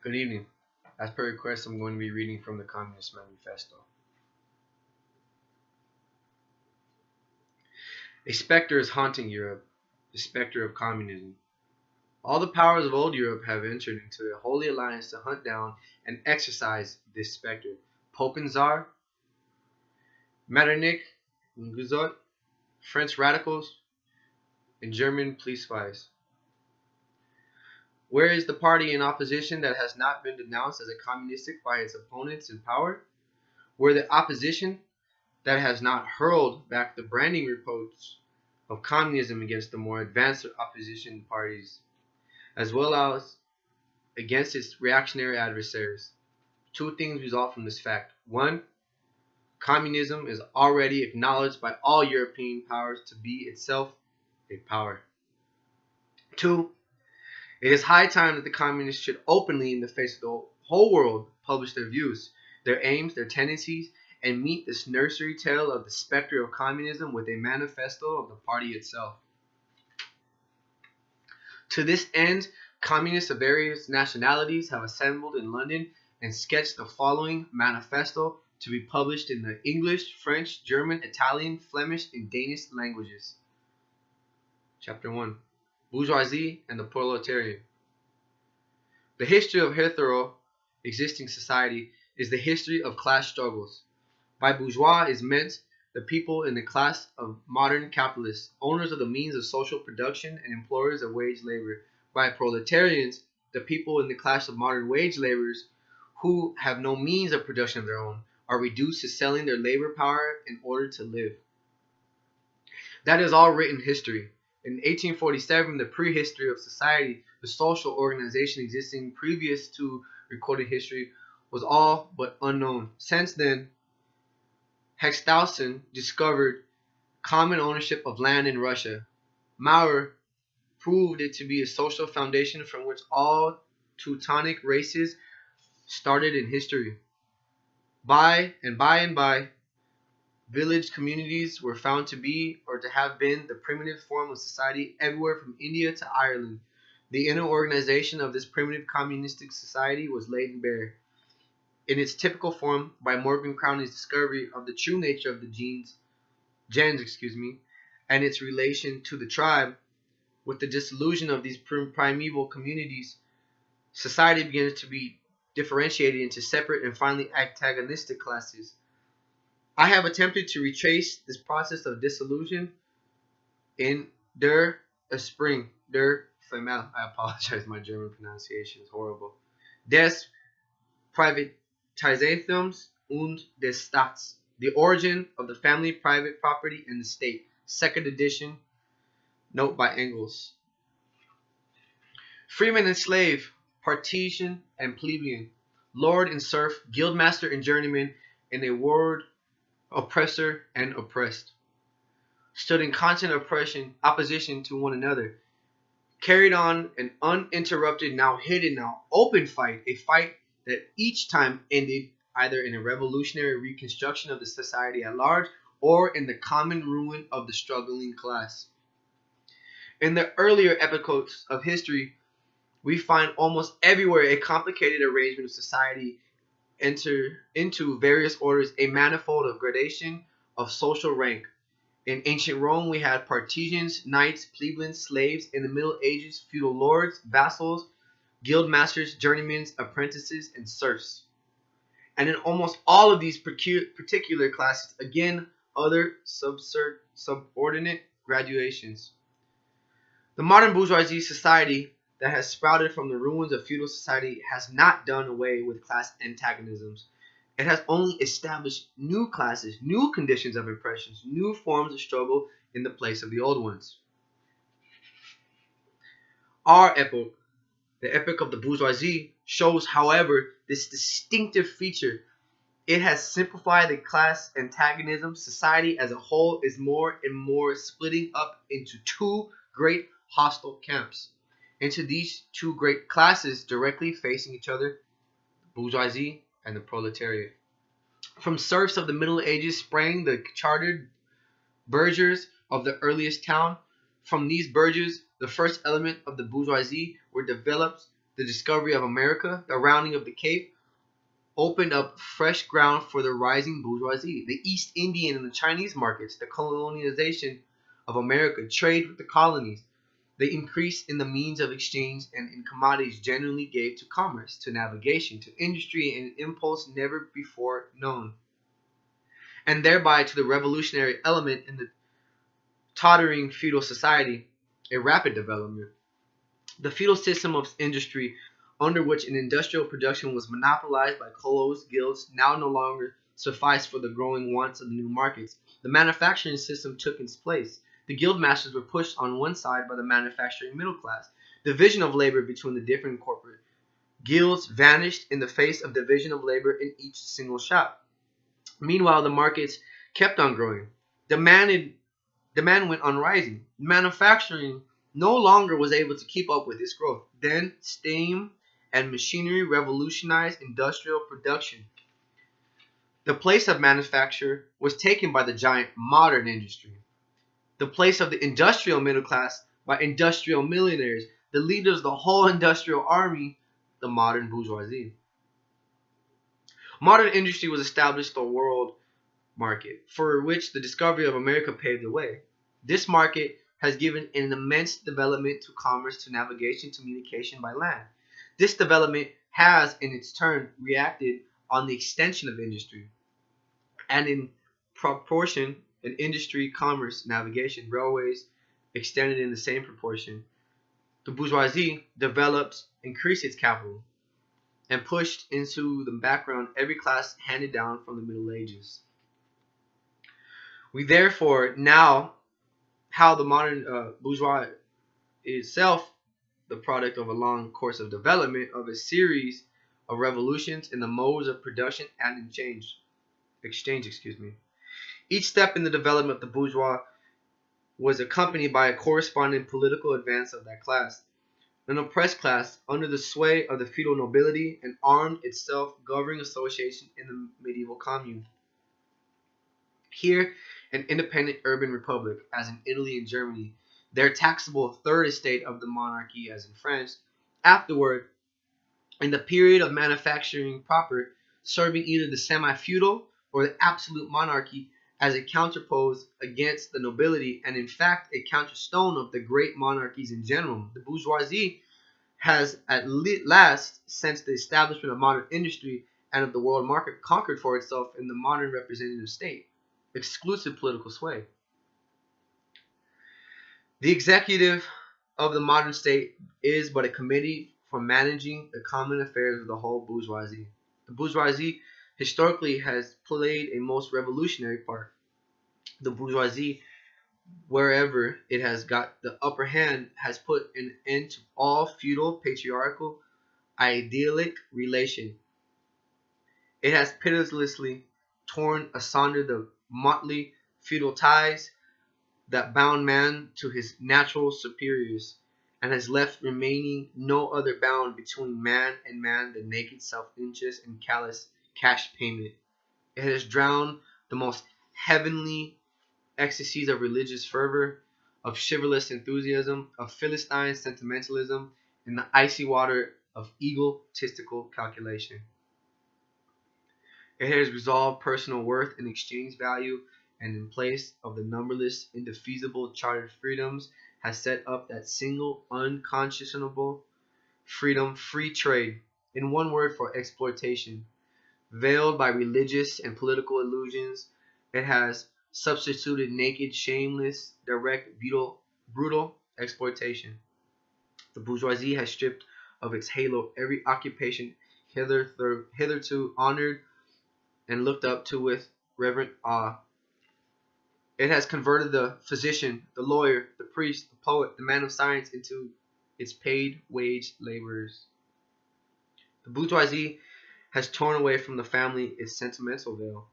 Good evening. As per request, I'm going to be reading from the Communist Manifesto. A specter is haunting Europe, the specter of communism. All the powers of old Europe have entered into a holy alliance to hunt down and exorcise this specter. Pope and Tsar, Metternich, Guizot, French radicals, and German police spies. Where is the party in opposition that has not been denounced as a communistic by its opponents in power? Where the opposition that has not hurled back the branding reproach of communism against the more advanced opposition parties, as well as against its reactionary adversaries. Two things result from this fact. One, communism is already acknowledged by all European powers to be itself a power. Two, it is high time that the communists should openly, in the face of the whole world, publish their views, their aims, their tendencies, and meet this nursery tale of the specter of communism with a manifesto of the party itself. To this end, communists of various nationalities have assembled in London and sketched the following manifesto to be published in the English, French, German, Italian, Flemish, and Danish languages. Chapter 1. Bourgeoisie and the Proletariat. The history of hetero existing society is the history of class struggles. By bourgeois is meant the people in the class of modern capitalists, owners of the means of social production and employers of wage labor. By proletarians, the people in the class of modern wage laborers who have no means of production of their own, are reduced to selling their labor power in order to live. That is all written history. In 1847, the prehistory of society, the social organization existing previous to recorded history, was all but unknown. Since then, Hextausen discovered common ownership of land in Russia. Maurer proved it to be a social foundation from which all Teutonic races started in history. By and by, village communities were found to be or to have been the primitive form of society everywhere from India to Ireland. The inner organization of this primitive communistic society was laid bare in its typical form by Morgan Crowning's discovery of the true nature of the gens, and its relation to the tribe. With the dissolution of these primeval communities, society began to be differentiated into separate and finally antagonistic classes. I have attempted to retrace this process of dissolution in Der Female. I apologize, my German pronunciation is horrible. Des Privatisations und des Staats. The Origin of the Family, Private Property, and the State. Second edition. Note by Engels. Freeman and slave, partisan and plebeian, lord and serf, guildmaster and journeyman, in a word, oppressor and oppressed, stood in constant opposition to one another, carried on an uninterrupted, now hidden, now open fight, a fight that each time ended either in a revolutionary reconstruction of the society at large or in the common ruin of the struggling class. In the earlier epochs of history, we find almost everywhere a complicated arrangement of society enter into various orders, a manifold of gradation of social rank. In ancient Rome, we had partisans, knights, plebeians, slaves. In the Middle Ages, feudal lords, vassals, guild masters, journeymen, apprentices, and serfs. And in almost all of these particular classes, again, other subordinate graduations. The modern bourgeoisie society that has sprouted from the ruins of feudal society has not done away with class antagonisms. It has only established new classes, new conditions of oppression, new forms of struggle in the place of the old ones. Our epoch, the epoch of the bourgeoisie, shows, however, this distinctive feature. It has simplified the class antagonism. Society as a whole is more and more splitting up into two great hostile camps. Into these two great classes directly facing each other, the bourgeoisie and the proletariat. From serfs of the Middle Ages sprang the chartered burghers of the earliest town. From these burghers, the first element of the bourgeoisie were developed the discovery of America, the rounding of the Cape, opened up fresh ground for the rising bourgeoisie. The East Indian and the Chinese markets, the colonization of America, trade with the colonies, the increase in the means of exchange and in commodities generally gave to commerce, to navigation, to industry an impulse never before known, and thereby to the revolutionary element in the tottering feudal society, a rapid development. The feudal system of industry, under which an industrial production was monopolized by closed guilds, now no longer sufficed for the growing wants of the new markets. The manufacturing system took its place. The guild masters were pushed on one side by the manufacturing middle class. Division of labor between the different corporate guilds vanished in the face of division of labor in each single shop. Meanwhile, the markets kept on growing. Demand went on rising. Manufacturing no longer was able to keep up with this growth. Then steam and machinery revolutionized industrial production. The place of manufacture was taken by the giant modern industry. The place of the industrial middle class by industrial millionaires, the leaders of the whole industrial army, the modern bourgeoisie. Modern industry was established the world market, for which the discovery of America paved the way. This market has given an immense development to commerce, to navigation, to communication by land. This development has, in its turn, reacted on the extension of industry, and in proportion, in industry, commerce, navigation, railways extended in the same proportion. The bourgeoisie developed, increased its capital, and pushed into the background every class handed down from the Middle Ages. We therefore now how the modern bourgeois itself, the product of a long course of development of a series of revolutions in the modes of production and exchange. Each step in the development of the bourgeois was accompanied by a corresponding political advance of that class. An oppressed class, under the sway of the feudal nobility, and armed itself governing association in the medieval commune. Here, an independent urban republic, as in Italy and Germany, their taxable third estate of the monarchy, as in France, afterward, in the period of manufacturing proper, serving either the semi-feudal or the absolute monarchy as a counterpose against the nobility, and in fact a counterstone of the great monarchies in general. The bourgeoisie has at last, since the establishment of modern industry and of the world market, conquered for itself in the modern representative state exclusive political sway. The executive of the modern state is but a committee for managing the common affairs of the whole bourgeoisie. The bourgeoisie historically has played a most revolutionary part. The bourgeoisie, wherever it has got the upper hand, has put an end to all feudal, patriarchal, idyllic relation. It has pitilessly torn asunder the motley feudal ties that bound man to his natural superiors, and has left remaining no other bound between man and man than naked self-interest and callous cash payment. It has drowned the most heavenly ecstasies of religious fervor, of chivalrous enthusiasm, of Philistine sentimentalism, in the icy water of egotistical calculation. It has resolved personal worth in exchange value, and in place of the numberless indefeasible chartered freedoms has set up that single unconscionable freedom, free trade, in one word, for exploitation. Veiled by religious and political illusions, it has substituted naked, shameless, direct, brutal exploitation. The bourgeoisie has stripped of its halo every occupation hitherto honored and looked up to with reverent awe. It has converted the physician, the lawyer, the priest, the poet, the man of science into its paid wage laborers. The bourgeoisie has torn away from the family its sentimental veil,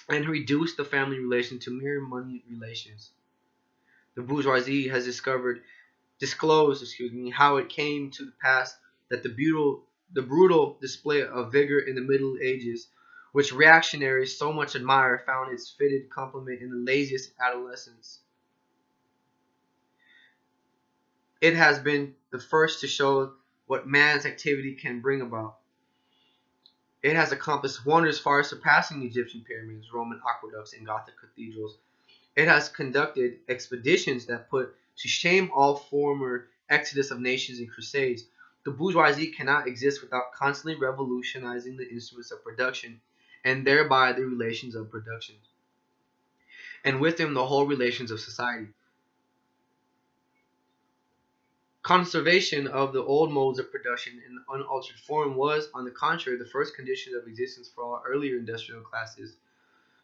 and reduced the family relation to mere money relations. The bourgeoisie has disclosed, how it came to pass that the brutal display of vigor in the Middle Ages, which reactionaries so much admire, found its fitted complement in the laziest adolescence. It has been the first to show what man's activity can bring about. It has accomplished wonders far surpassing Egyptian pyramids, Roman aqueducts, and Gothic cathedrals. It has conducted expeditions that put to shame all former exodus of nations and crusades. The bourgeoisie cannot exist without constantly revolutionizing the instruments of production and thereby the relations of production, and with them the whole relations of society. Conservation of the old modes of production in unaltered form was, on the contrary, the first condition of existence for all earlier industrial classes.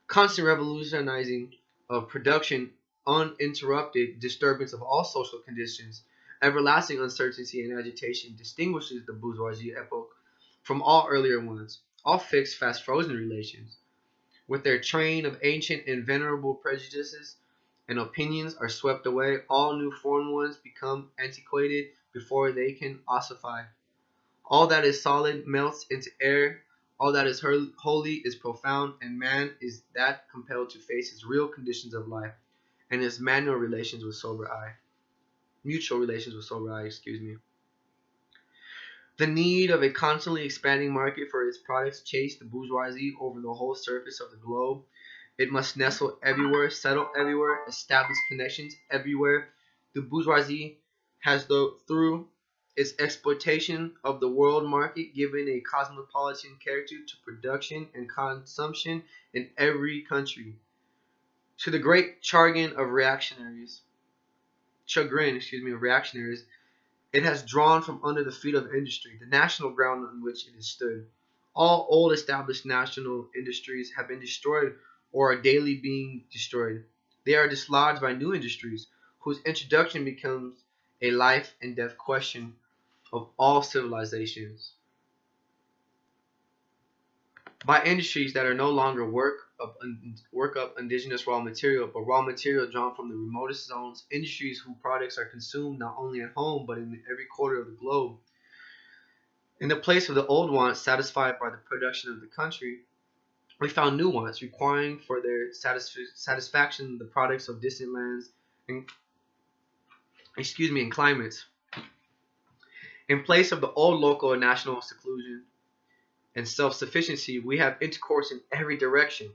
Constant revolutionizing of production, uninterrupted disturbance of all social conditions, everlasting uncertainty and agitation distinguishes the bourgeoisie epoch from all earlier ones. All fixed, fast frozen relations, with their train of ancient and venerable prejudices and opinions, are swept away. All new foreign ones become antiquated before they can ossify. All that is solid melts into air. All that is holy is profound, and man is that compelled to face his real conditions of life and his manual relations with sober eye. Mutual relations with sober eye, excuse me. The need of a constantly expanding market for its products chased the bourgeoisie over the whole surface of the globe. It must nestle everywhere, settle everywhere, establish connections everywhere. The bourgeoisie has, through its exploitation of the world market, given a cosmopolitan character to production and consumption in every country. To the great chagrin, of reactionaries, it has drawn from under the feet of industry the national ground on which it has stood. All old established national industries have been destroyed or are daily being destroyed. They are dislodged by new industries, whose introduction becomes a life and death question of all civilizations. By industries that are no longer work up indigenous raw material, but raw material drawn from the remotest zones, industries whose products are consumed not only at home but in every quarter of the globe. In the place of the old wants satisfied by the production of the country, we found new wants requiring for their satisfaction the products of distant lands and and climates. In place of the old local and national seclusion and self-sufficiency, we have intercourse in every direction,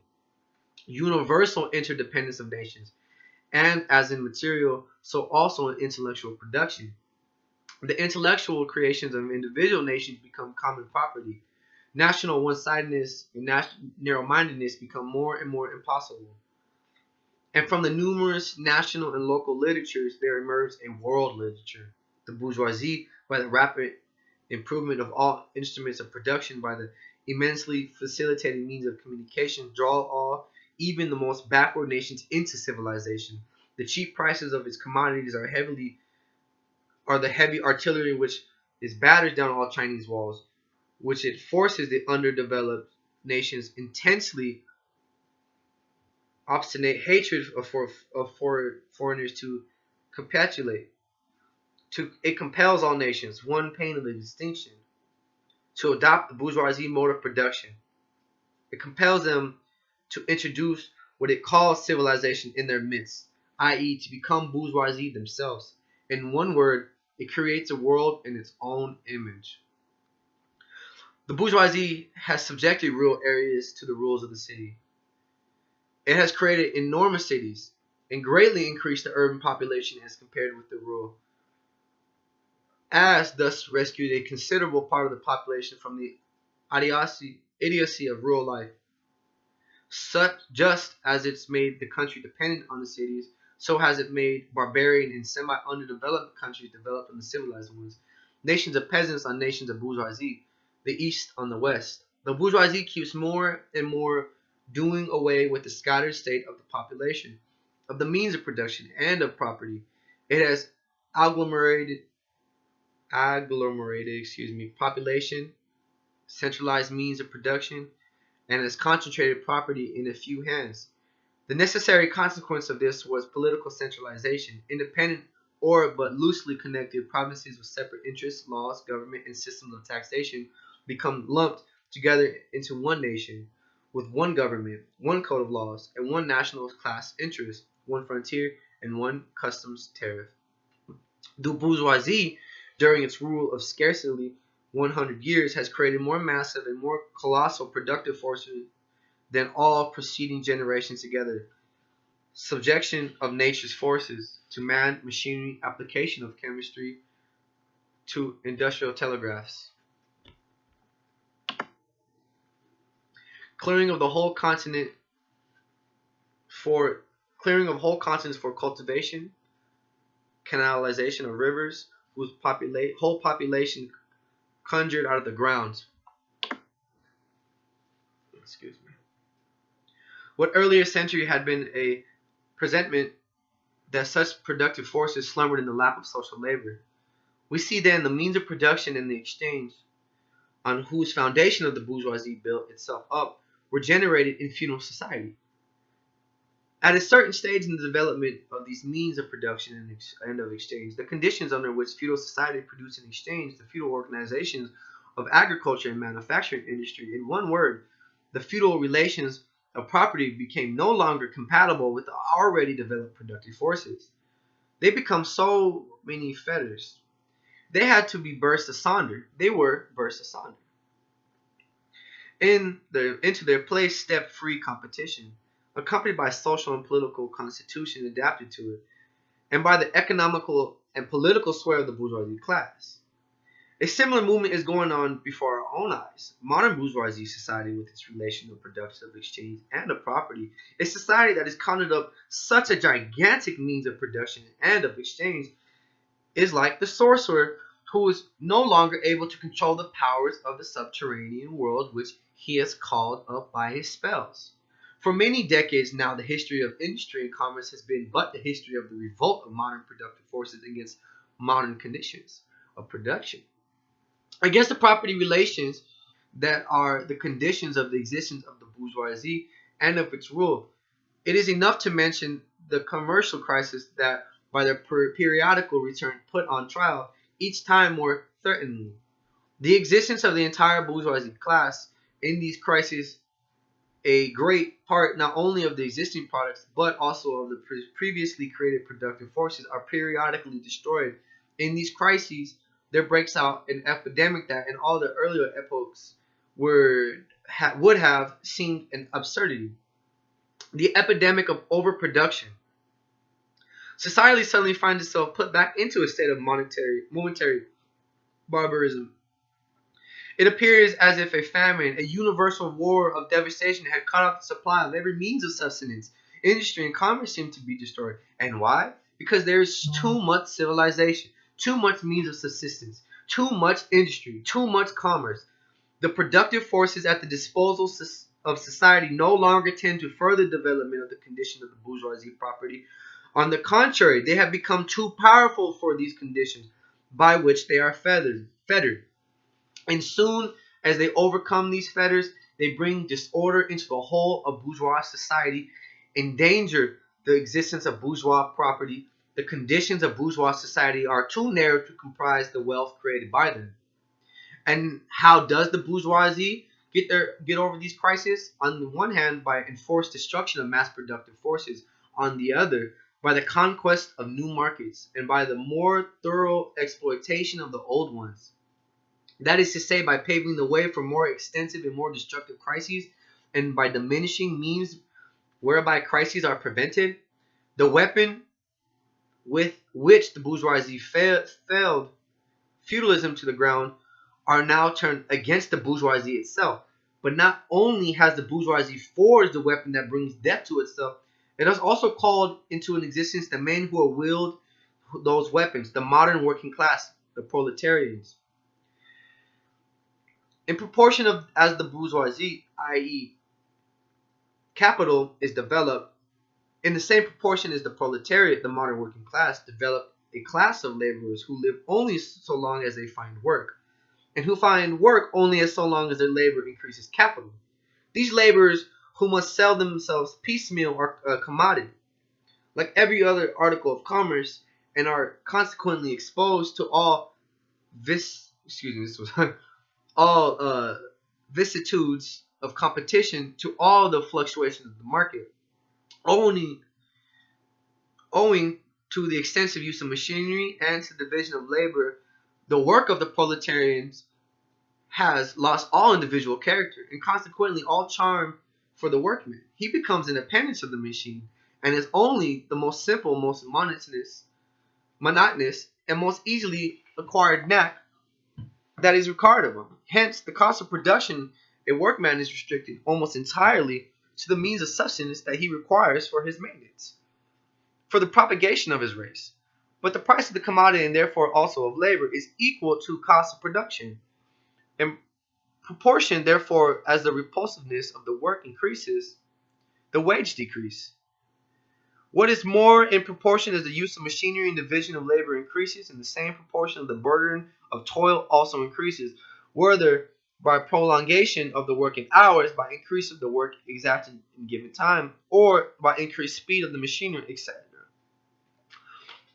universal interdependence of nations, and as in material, so also in intellectual production. The intellectual creations of individual nations become common property. National one-sidedness and narrow-mindedness become more and more impossible. And from the numerous national and local literatures, there emerged a world literature. The bourgeoisie, by the rapid improvement of all instruments of production, by the immensely facilitating means of communication, draw all, even the most backward nations, into civilization. The cheap prices of its commodities are the heavy artillery which is batters down all Chinese walls, which it forces the underdeveloped nations intensely obstinate hatred of foreigners to capitulate. It compels all nations, one pain of extinction, to adopt the bourgeoisie mode of production. It compels them to introduce what it calls civilization in their midst, i.e., to become bourgeoisie themselves. In one word, it creates a world in its own image. The bourgeoisie has subjected rural areas to the rules of the city. It has created enormous cities and greatly increased the urban population as compared with the rural, as thus rescued a considerable part of the population from the idiocy of rural life. Such just as it's made the country dependent on the cities, so has it made barbarian and semi-underdeveloped countries develop on the civilized ones. Nations of peasants on nations of bourgeoisie, the East on the West. The bourgeoisie keeps more and more doing away with the scattered state of the population, of the means of production, and of property. It has agglomerated population, centralized means of production, and has concentrated property in a few hands. The necessary consequence of this was political centralization. Independent or but loosely connected provinces with separate interests, laws, government, and systems of taxation become lumped together into one nation, with one government, one code of laws, and one national class interest, one frontier, and one customs tariff. The bourgeoisie during its rule of scarcely 100 years, has created more massive and more colossal productive forces than all preceding generations together. Subjection of nature's forces to man, machinery, application of chemistry to industrial telegraphs. Clearing of the whole continent for clearing of whole continents for cultivation, canalization of rivers, whose whole population conjured out of the ground. Excuse me. What earlier century had been a presentment that such productive forces slumbered in the lap of social labor. We see then the means of production and the exchange, on whose foundation of the bourgeoisie built itself up, were generated in feudal society. At a certain stage in the development of these means of production and of exchange, the conditions under which feudal society produced and exchanged, the feudal organizations of agriculture and manufacturing industry, in one word, the feudal relations of property became no longer compatible with the already developed productive forces. They become so many fetters. They had to be burst asunder. They were burst asunder. Into their place stepped free competition, accompanied by social and political constitution adapted to it, and by the economical and political sway of the bourgeoisie class. A similar movement is going on before our own eyes. Modern bourgeoisie society, with its relation of production, of exchange, and of property, a society that has conjured up such a gigantic means of production and of exchange, is like the sorcerer who is no longer able to control the powers of the subterranean world which he has called up by his spells. For many decades now, the history of industry and commerce has been but the history of the revolt of modern productive forces against modern conditions of production, against the property relations that are the conditions of the existence of the bourgeoisie and of its rule. It is enough to mention the commercial crisis that, by their periodical return, put on trial, each time more threateningly, the existence of the entire bourgeoisie class. In these crises, a great part not only of the existing products but also of the previously created productive forces are periodically destroyed. In these crises, there breaks out an epidemic that in all the earlier epochs would have seemed an absurdity. The epidemic of overproduction. Society suddenly finds itself put back into a state of momentary barbarism. It appears as if a famine, a universal war of devastation, had cut off the supply of every means of sustenance. Industry and commerce seem to be destroyed. And why? Because there is too much civilization, too much means of subsistence, too much industry, too much commerce. The productive forces at the disposal of society no longer tend to further development of the condition of the bourgeoisie property. On the contrary, they have become too powerful for these conditions by which they are fettered. And soon as they overcome these fetters, they bring disorder into the whole of bourgeois society, endanger the existence of bourgeois property. The conditions of bourgeois society are too narrow to comprise the wealth created by them. And how does the bourgeoisie get over these crises? On the one hand, by enforced destruction of mass productive forces. On the other, by the conquest of new markets, and by the more thorough exploitation of the old ones. That is to say, by paving the way for more extensive and more destructive crises, and by diminishing means whereby crises are prevented. The weapon with which the bourgeoisie felled feudalism to the ground are now turned against the bourgeoisie itself. But not only has the bourgeoisie forged the weapon that brings death to itself, it has also called into existence the men who wield those weapons, the modern working class, the proletarians. In proportion as the bourgeoisie, i.e., capital, is developed, in the same proportion as the proletariat, the modern working class, developed a class of laborers who live only so long as they find work, and who find work only as so long as their labor increases capital. These laborers, who must sell themselves piecemeal, are a commodity, like every other article of commerce, and are consequently exposed to all all vicissitudes of competition, to all the fluctuations of the market, owing to the extensive use of machinery and to the division of labor The work of the proletarians has lost all individual character and consequently all charm for the workman. He becomes an appendage of the machine and is only the most simple, most monotonous, and most easily acquired knack that is required of him. Hence, the cost of production a workman is restricted almost entirely to the means of sustenance that he requires for his maintenance, for the propagation of his race. But the price of the commodity and therefore also of labor is equal to cost of production. In proportion, therefore, as the repulsiveness of the work increases, the wage decrease. What is more, in proportion as the use of machinery and division of labor increases, in the same proportion of the burden of toil also increases, whether by prolongation of the working hours, by increase of the work exacted in given time, or by increased speed of the machinery, etc.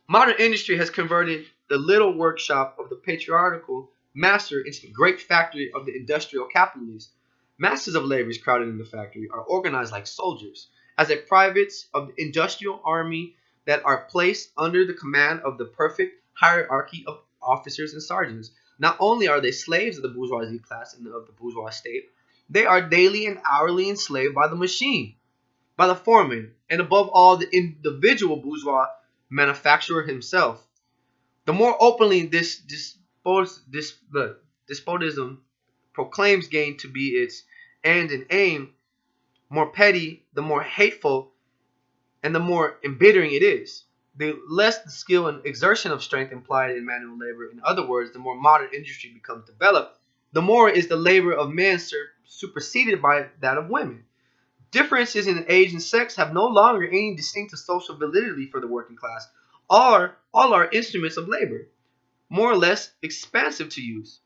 Modern industry has converted the little workshop of the patriarchal master into the great factory of the industrial capitalist. Masses of labor crowded in the factory are organized like soldiers, as a privates of the industrial army that are placed under the command of the perfect hierarchy of officers and sergeants. Not only are they slaves of the bourgeoisie class and of the bourgeois state, they are daily and hourly enslaved by the machine, by the foreman, and above all the individual bourgeois manufacturer himself. The more openly this despotism proclaims gain to be its end and aim, more petty, the more hateful, and the more embittering it is. The less the skill and exertion of strength implied in manual labor, in other words, the more modern industry becomes developed, the more is the labor of men superseded by that of women. Differences in age and sex have no longer any distinctive social validity for the working class. All are instruments of labor, more or less expensive to use,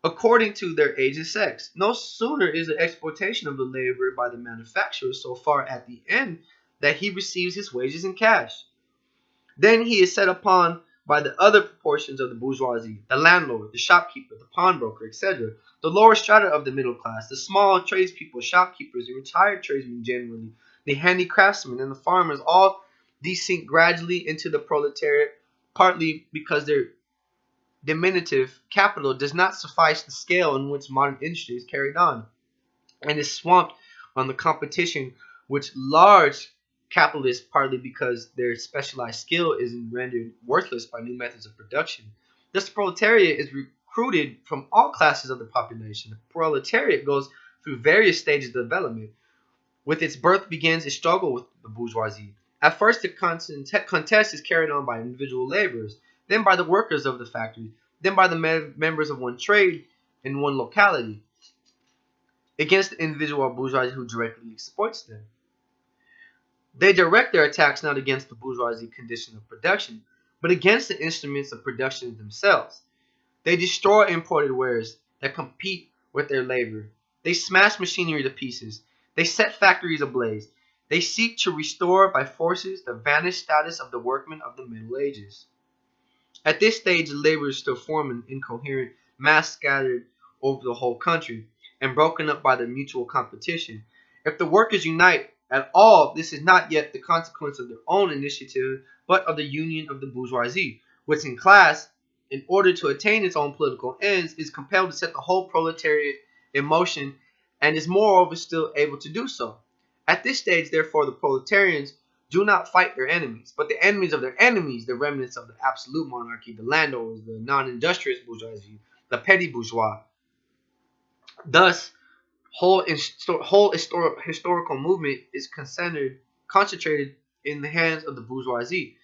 according to their age and sex. No sooner is the exploitation of the labor by the manufacturer so far at the end that he receives his wages in cash. Then he is set upon by the other proportions of the bourgeoisie, the landlord, the shopkeeper, the pawnbroker, etc., the lower strata of the middle class, the small tradespeople, shopkeepers, the retired tradesmen generally, the handicraftsmen, and the farmers. All these sink gradually into the proletariat, partly because their diminutive capital does not suffice the scale in which modern industry is carried on, and is swamped on the competition which large capitalists, partly because their specialized skill is rendered worthless by new methods of production. Thus, the proletariat is recruited from all classes of the population. The proletariat goes through various stages of development. With its birth begins a struggle with the bourgeoisie. At first, the contest is carried on by individual laborers, then by the workers of the factory, then by the members of one trade in one locality, against the individual bourgeoisie who directly exploits them. They direct their attacks not against the bourgeoisie condition of production, but against the instruments of production themselves. They destroy imported wares that compete with their labor. They smash machinery to pieces. They set factories ablaze. They seek to restore by forces the vanished status of the workmen of the Middle Ages. At this stage, the laborers still form an incoherent mass scattered over the whole country and broken up by the mutual competition. If the workers unite at all, this is not yet the consequence of their own initiative, but of the union of the bourgeoisie, which in class, in order to attain its own political ends, is compelled to set the whole proletariat in motion, and is moreover still able to do so. At this stage, therefore, the proletarians do not fight their enemies, but the enemies of their enemies, the remnants of the absolute monarchy, the landowners, the non-industrious bourgeoisie, the petty bourgeois. Thus, whole historical movement is concentrated in the hands of the bourgeoisie.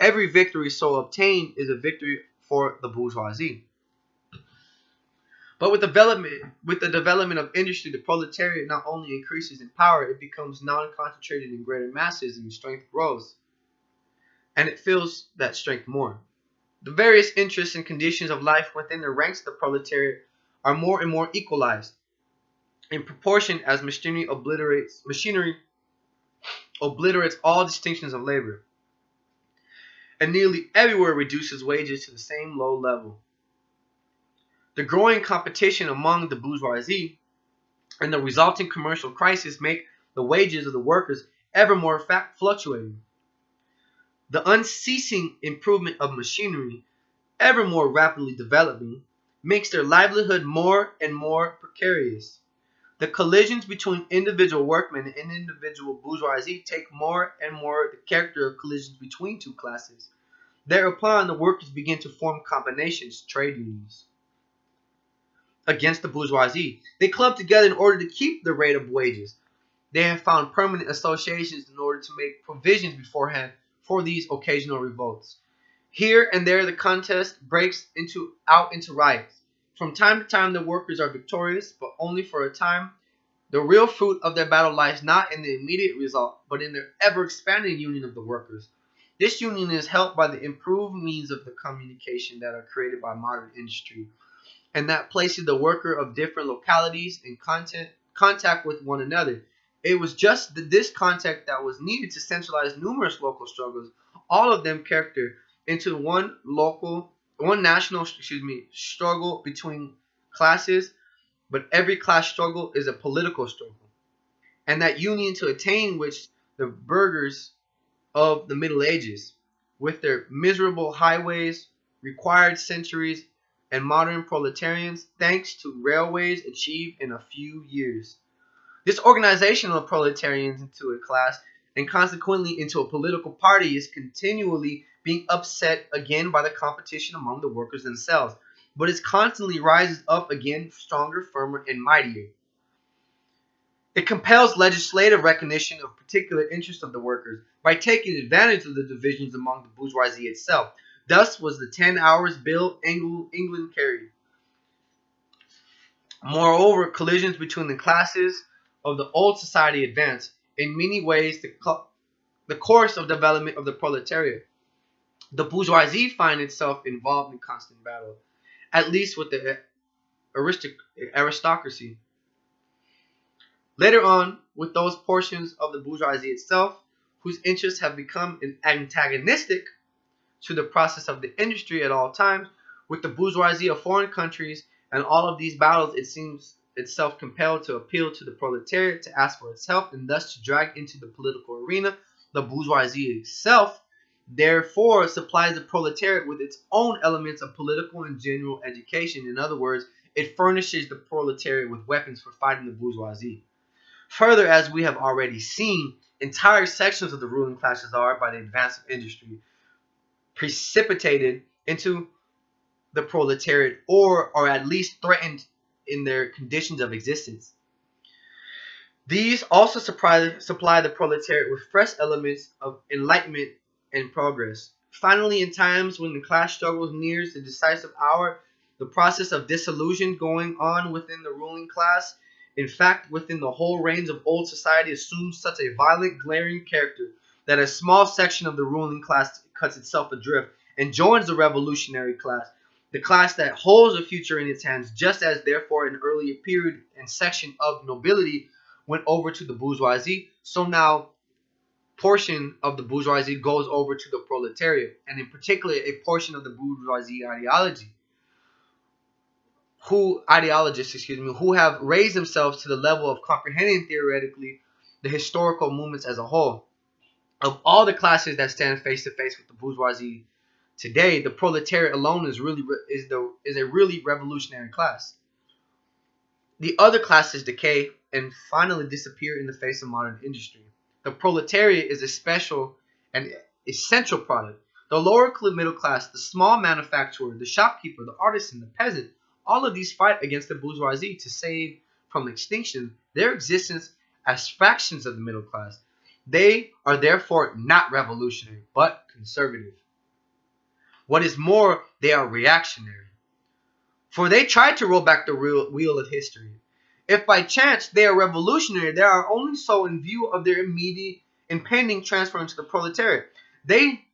Every victory so obtained is a victory for the bourgeoisie. But with the development of industry, the proletariat not only increases in power, it becomes non-concentrated in greater masses, and strength grows, and it feels that strength more. The various interests and conditions of life within the ranks of the proletariat are more and more equalized, in proportion as machinery obliterates all distinctions of labor, and nearly everywhere reduces wages to the same low level. The growing competition among the bourgeoisie and the resulting commercial crisis make the wages of the workers ever more fluctuating. The unceasing improvement of machinery, ever more rapidly developing, makes their livelihood more and more precarious. The collisions between individual workmen and individual bourgeoisie take more and more the character of collisions between two classes. Thereupon, the workers begin to form combinations, trade unions, against the bourgeoisie. They club together in order to keep the rate of wages. They have found permanent associations in order to make provisions beforehand for these occasional revolts. Here and there, the contest breaks out into riots. From time to time, the workers are victorious, but only for a time. The real fruit of their battle lies not in the immediate result, but in their ever-expanding union of the workers. This union is helped by the improved means of the communication that are created by modern industry, and that places the worker of different localities in contact with one another. It was just this contact that was needed to centralize numerous local struggles, all of them character, into one national struggle between classes, but every class struggle is a political struggle. And that union to attain which the burghers of the Middle Ages, with their miserable highways, required centuries, and modern proletarians, thanks to railways, achieved in a few years. This organization of proletarians into a class and consequently into a political party is continually being upset again by the competition among the workers themselves, but it constantly rises up again stronger, firmer, and mightier. It compels legislative recognition of particular interests of the workers by taking advantage of the divisions among the bourgeoisie itself. Thus was the 10 Hours Bill England carried. Moreover, collisions between the classes of the old society advance in many ways the course of development of the proletariat. The bourgeoisie find itself involved in constant battle, at least with the aristocracy. Later on, with those portions of the bourgeoisie itself whose interests have become antagonistic to the process of the industry at all times, with the bourgeoisie of foreign countries, and all of these battles, it seems itself compelled to appeal to the proletariat to ask for its help, and thus to drag into the political arena the bourgeoisie itself. Therefore, supplies the proletariat with its own elements of political and general education. In other words, it furnishes the proletariat with weapons for fighting the bourgeoisie. Further, as we have already seen, entire sections of the ruling classes are, by the advance of industry, precipitated into the proletariat, or at least threatened in their conditions of existence. These also supply the proletariat with fresh elements of enlightenment and progress. Finally, in times when the class struggle nears the decisive hour, the process of dissolution going on within the ruling class, in fact within the whole range of old society, assumes such a violent, glaring character that a small section of the ruling class cuts itself adrift and joins the revolutionary class, the class that holds a future in its hands, just as therefore an earlier period and section of nobility went over to the bourgeoisie, so now portion of the bourgeoisie goes over to the proletariat, and in particular a portion of the bourgeoisie ideologists, who have raised themselves to the level of comprehending theoretically the historical movements as a whole. Of all the classes that stand face to face with the bourgeoisie today, the proletariat alone is a really revolutionary class. The other classes decay and finally disappear in the face of modern industry. The proletariat is a special and essential product. The lower middle class, the small manufacturer, the shopkeeper, the artisan, the peasant, all of these fight against the bourgeoisie to save from extinction their existence as fractions of the middle class. They are therefore not revolutionary, but conservative. What is more, they are reactionary. For they try to roll back the wheel of history. If by chance they are revolutionary, they are only so in view of their immediate impending transfer into the proletariat. They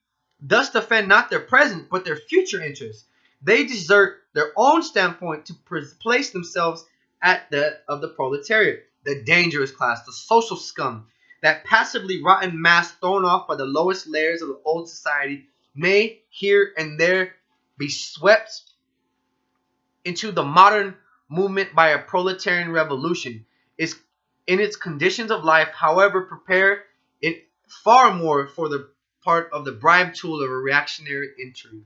thus defend not their present, but their future interests. They desert their own standpoint to place themselves at that of the proletariat, the dangerous class, the social scum, that passively rotten mass thrown off by the lowest layers of the old society may here and there be swept into the modern movement by a proletarian revolution. Is in its conditions of life, however, prepare it far more for the part of the bribe tool of a reactionary intrigue.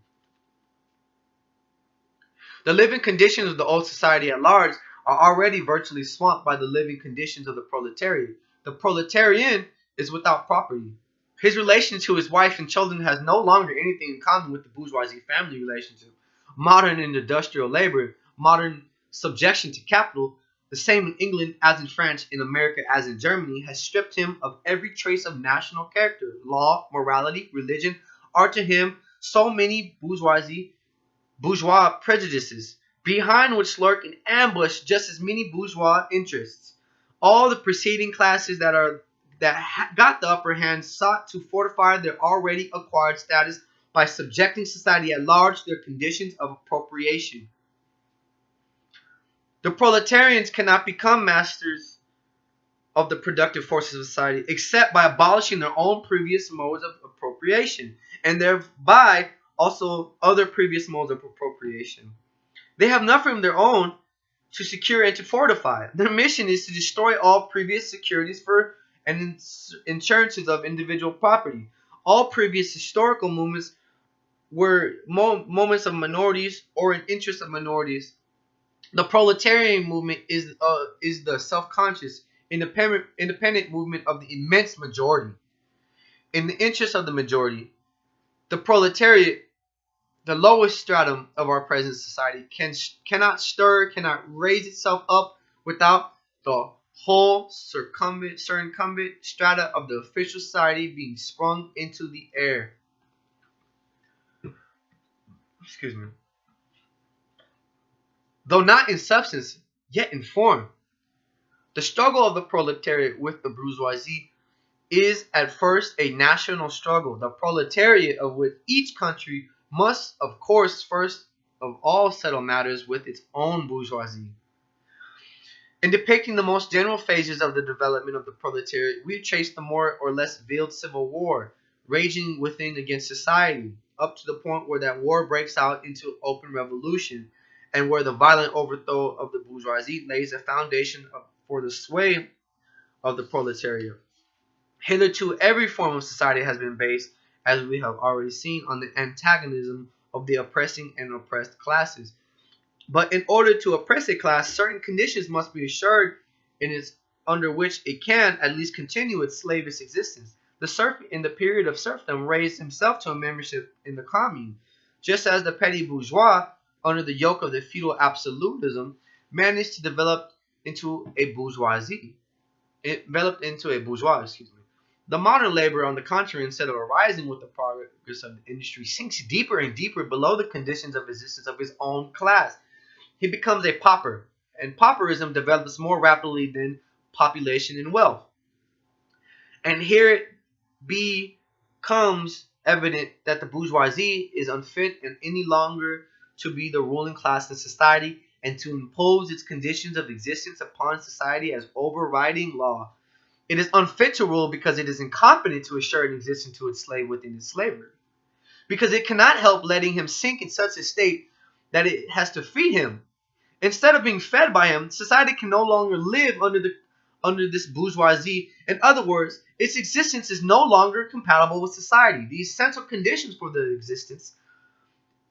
The living conditions of the old society at large are already virtually swamped by the living conditions of the proletariat. The proletarian is without property. His relation to his wife and children has no longer anything in common with the bourgeoisie family relationship. Modern and industrial labor, modern subjection to capital, the same in England as in France, in America as in Germany, has stripped him of every trace of national character. Law, morality, religion are to him so many bourgeois prejudices, behind which lurk in ambush just as many bourgeois interests. All the preceding classes that got the upper hand sought to fortify their already acquired status by subjecting society at large to their conditions of appropriation. The proletarians cannot become masters of the productive forces of society except by abolishing their own previous modes of appropriation, and thereby also other previous modes of appropriation. They have nothing of their own to secure and to fortify. Their mission is to destroy all previous securities for and insurances of individual property. All previous historical movements were moments of minorities or in interest of minorities. The proletarian movement is the self-conscious, independent movement of the immense majority. In the interest of the majority, the proletariat, the lowest stratum of our present society, cannot raise itself up without the whole circumbent strata of the official society being sprung into the air. Excuse me. Though not in substance, yet in form, the struggle of the proletariat with the bourgeoisie is at first a national struggle. The proletariat of which each country must, of course, first of all settle matters with its own bourgeoisie. In depicting the most general phases of the development of the proletariat, we trace the more or less veiled civil war raging within against society, up to the point where that war breaks out into open revolution, and where the violent overthrow of the bourgeoisie lays a foundation for the sway of the proletariat. Hitherto, every form of society has been based, as we have already seen, on the antagonism of the oppressing and oppressed classes. But in order to oppress a class, certain conditions must be assured under which it can at least continue its slavish existence. The serf in the period of serfdom raised himself to a membership in the commune, just as the petty bourgeois, under the yoke of the feudal absolutism, managed to develop into a bourgeoisie. The modern laborer, on the contrary, instead of arising with the progress of the industry, sinks deeper and deeper below the conditions of existence of his own class. He becomes a pauper, and pauperism develops more rapidly than population and wealth. And here it becomes evident that the bourgeoisie is unfit and any longer to be the ruling class in society and to impose its conditions of existence upon society as overriding law. It is unfit to rule because it is incompetent to assure an existence to its slave within its slavery. Because it cannot help letting him sink in such a state that it has to feed him. Instead of being fed by him, society can no longer live under this bourgeoisie. In other words, its existence is no longer compatible with society. The essential conditions for the existence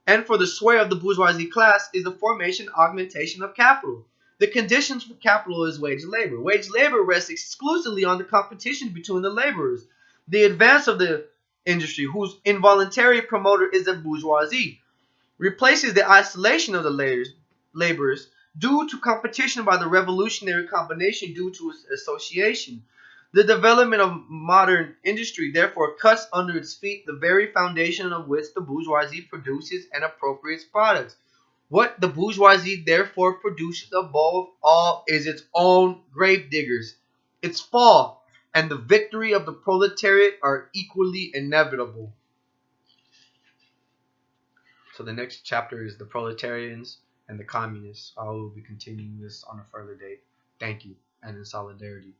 and for the sway of the bourgeoisie class is the formation and augmentation of capital. The conditions for capital is wage labor. Wage labor rests exclusively on the competition between the laborers. The advance of the industry, whose involuntary promoter is the bourgeoisie, replaces the isolation of the laborers due to competition by the revolutionary combination due to its association. The development of modern industry therefore cuts under its feet the very foundation of which the bourgeoisie produces and appropriates products. What the bourgeoisie therefore produces above all is its own grave diggers. Its fall and the victory of the proletariat are equally inevitable. So the next chapter is the proletarians and the communists. I will be continuing this on a further date. Thank you, and in solidarity.